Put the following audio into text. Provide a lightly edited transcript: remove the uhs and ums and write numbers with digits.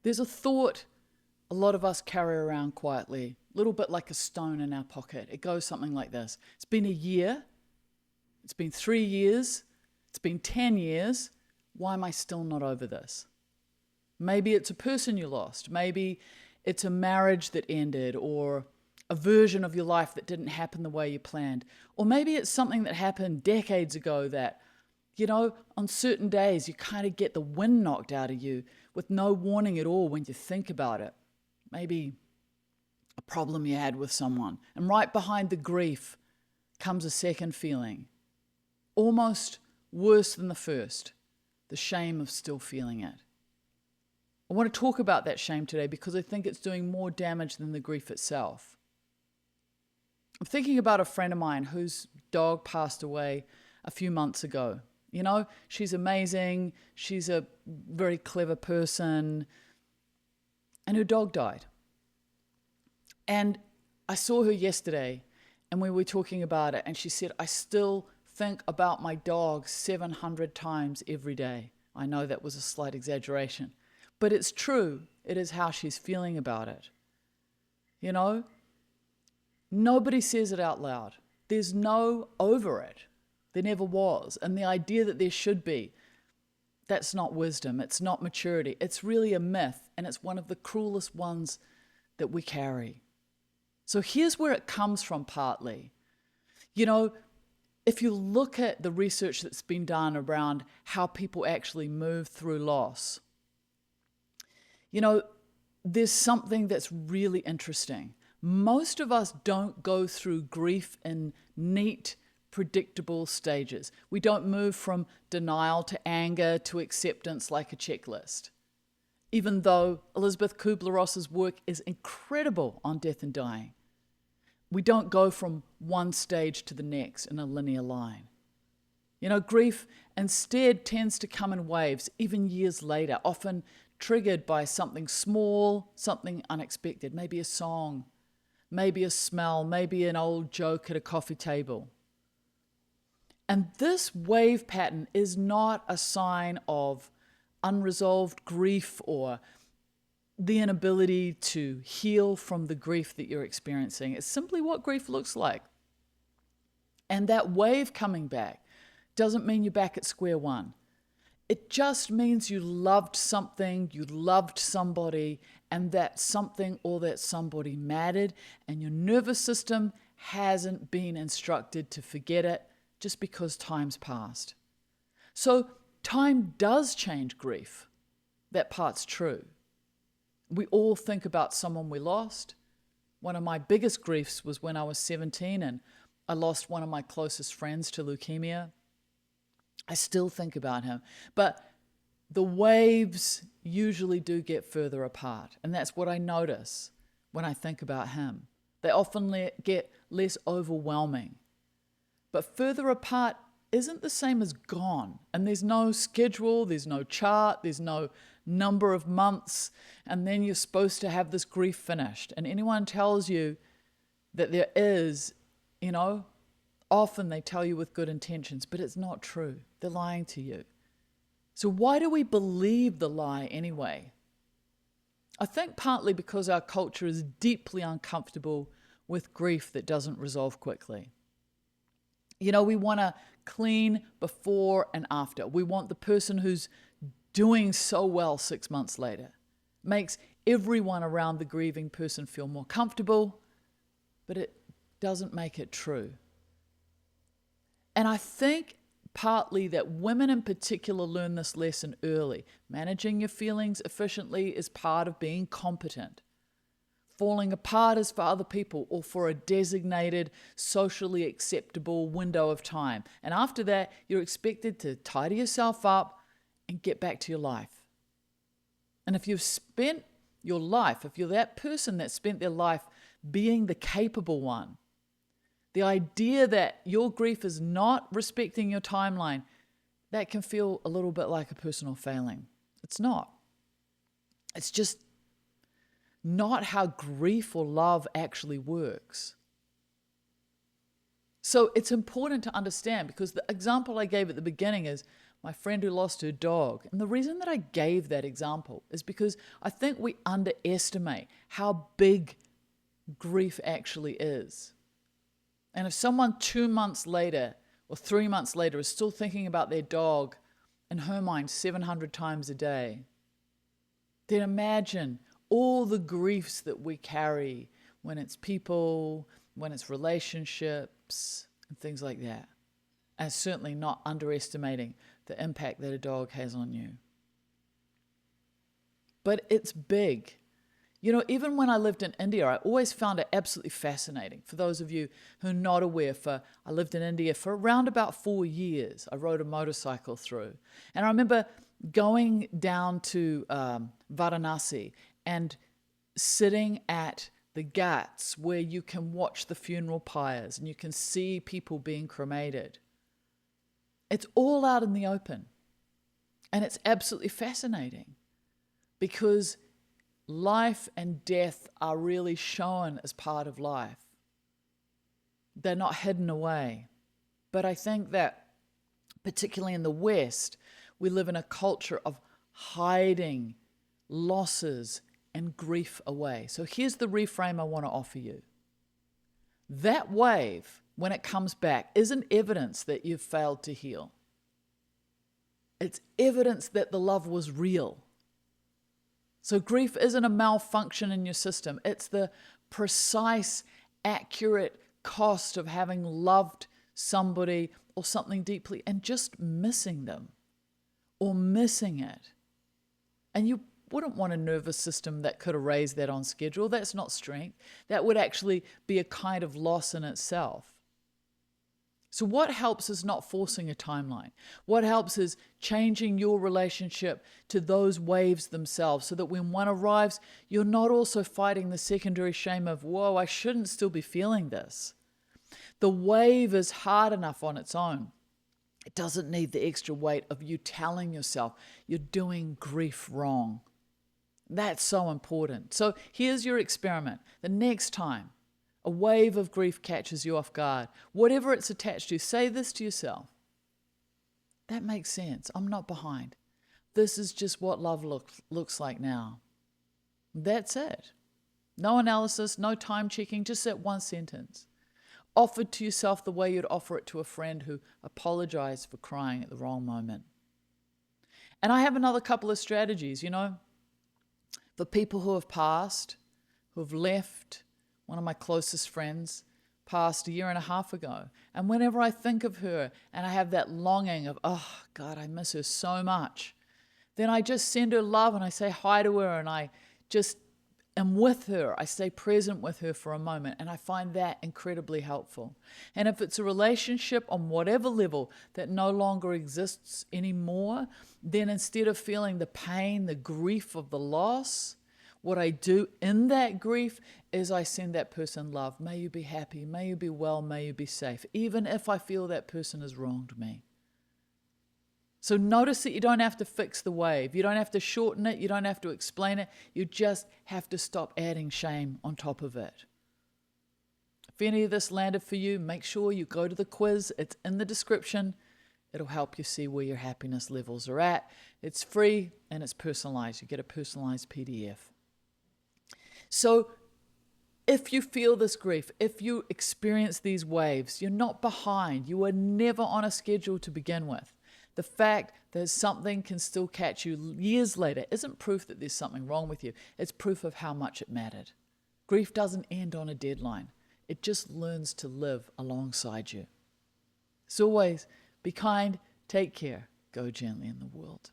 There's a thought a lot of us carry around quietly, a little bit like a stone in our pocket. It goes something like this. It's been a year. It's been 3 years. It's been 10 years. Why am I still not over this? Maybe it's a person you lost. Maybe it's a marriage that ended, or a version of your life that didn't happen the way you planned. Or maybe it's something that happened decades ago that, on certain days you kind of get the wind knocked out of you with no warning at all when you think about it. Maybe a problem you had with someone. And right behind the grief comes a second feeling, almost worse than the first, the shame of still feeling it. I want to talk about that shame today because I think it's doing more damage than the grief itself. I'm thinking about a friend of mine whose dog passed away a few months ago. She's amazing. She's a very clever person. And her dog died. And I saw her yesterday and we were talking about it, and she said, I still think about my dog 700 times every day. I know that was a slight exaggeration, but it's true. It is how she's feeling about it. Nobody says it out loud. There's no over it. There never was. And the idea that there should be, that's not wisdom. It's not maturity. It's really a myth, and it's one of the cruelest ones that we carry. So here's where it comes from partly. If you look at the research that's been done around how people actually move through loss, there's something that's really interesting. Most of us don't go through grief in neat, predictable stages. We don't move from denial to anger to acceptance like a checklist. Even though Elizabeth Kubler-Ross's work is incredible on death and dying, we don't go from one stage to the next in a linear line. Grief instead tends to come in waves, even years later, often triggered by something small, something unexpected, maybe a song, maybe a smell, maybe an old joke at a coffee table. And this wave pattern is not a sign of unresolved grief or the inability to heal from the grief that you're experiencing. It's simply what grief looks like. And that wave coming back doesn't mean you're back at square one. It just means you loved something, you loved somebody, and that something or that somebody mattered, and your nervous system hasn't been instructed to forget it just because time's passed. So time does change grief. That part's true. We all think about someone we lost. One of my biggest griefs was when I was 17 and I lost one of my closest friends to leukemia. I still think about him. But the waves usually do get further apart. And that's what I notice when I think about him. They often get less overwhelming. But further apart isn't the same as gone. And there's no schedule, there's no chart, there's no number of months, and then you're supposed to have this grief finished. And anyone tells you that there is, often they tell you with good intentions, but it's not true. They're lying to you. So why do we believe the lie anyway? I think partly because our culture is deeply uncomfortable with grief that doesn't resolve quickly. We want to clean before and after. We want the person who's doing so well 6 months later. Makes everyone around the grieving person feel more comfortable, but it doesn't make it true. And I think partly that women in particular learn this lesson early. Managing your feelings efficiently is part of being competent. Falling apart is for other people or for a designated, socially acceptable window of time. And after that, you're expected to tidy yourself up and get back to your life. And if you've spent your life, if you're that person that spent their life being the capable one, the idea that your grief is not respecting your timeline, that can feel a little bit like a personal failing. It's not. It's just not how grief or love actually works. So it's important to understand, because the example I gave at the beginning is my friend who lost her dog. And the reason that I gave that example is because I think we underestimate how big grief actually is. And if someone 2 months later or 3 months later is still thinking about their dog in her mind 700 times a day, then imagine all the griefs that we carry when it's people, when it's relationships, and things like that. And certainly not underestimating the impact that a dog has on you. But it's big. You know, even when I lived in India, I always found it absolutely fascinating. For those of you who are not aware, I lived in India for around about 4 years. I rode a motorcycle through. And I remember going down to Varanasi and sitting at the ghats where you can watch the funeral pyres and you can see people being cremated. It's all out in the open. And it's absolutely fascinating because life and death are really shown as part of life. They're not hidden away. But I think that, particularly in the West, we live in a culture of hiding losses and grief away. So here's the reframe I want to offer you. That wave, when it comes back, isn't evidence that you've failed to heal. It's evidence that the love was real. So grief isn't a malfunction in your system. It's the precise, accurate cost of having loved somebody or something deeply and just missing them or missing it. And you wouldn't want a nervous system that could erase that on schedule. That's not strength. That would actually be a kind of loss in itself. So what helps is not forcing a timeline. What helps is changing your relationship to those waves themselves so that when one arrives, you're not also fighting the secondary shame of, whoa, I shouldn't still be feeling this. The wave is hard enough on its own. It doesn't need the extra weight of you telling yourself you're doing grief wrong. That's so important. So here's your experiment. The next time a wave of grief catches you off guard, whatever it's attached to, say this to yourself. That makes sense. I'm not behind. This is just what love looks like now. That's it. No analysis, no time checking, just that one sentence. Offered to yourself the way you'd offer it to a friend who apologized for crying at the wrong moment. And I have another couple of strategies, for people who have passed, who have left. One of my closest friends passed a year and a half ago. And whenever I think of her and I have that longing of, oh God, I miss her so much, then I just send her love and I say hi to her and I just am with her. I stay present with her for a moment and I find that incredibly helpful. And if it's a relationship on whatever level that no longer exists anymore, then instead of feeling the pain, the grief of the loss, what I do in that grief is I send that person love. May you be happy, may you be well, may you be safe, even if I feel that person has wronged me. So notice that you don't have to fix the wave. You don't have to shorten it. You don't have to explain it. You just have to stop adding shame on top of it. If any of this landed for you, make sure you go to the quiz. It's in the description. It'll help you see where your happiness levels are at. It's free and it's personalized. You get a personalized PDF. So if you feel this grief, if you experience these waves, you're not behind. You were never on a schedule to begin with. The fact that something can still catch you years later isn't proof that there's something wrong with you. It's proof of how much it mattered. Grief doesn't end on a deadline. It just learns to live alongside you. As always, be kind, take care, go gently in the world.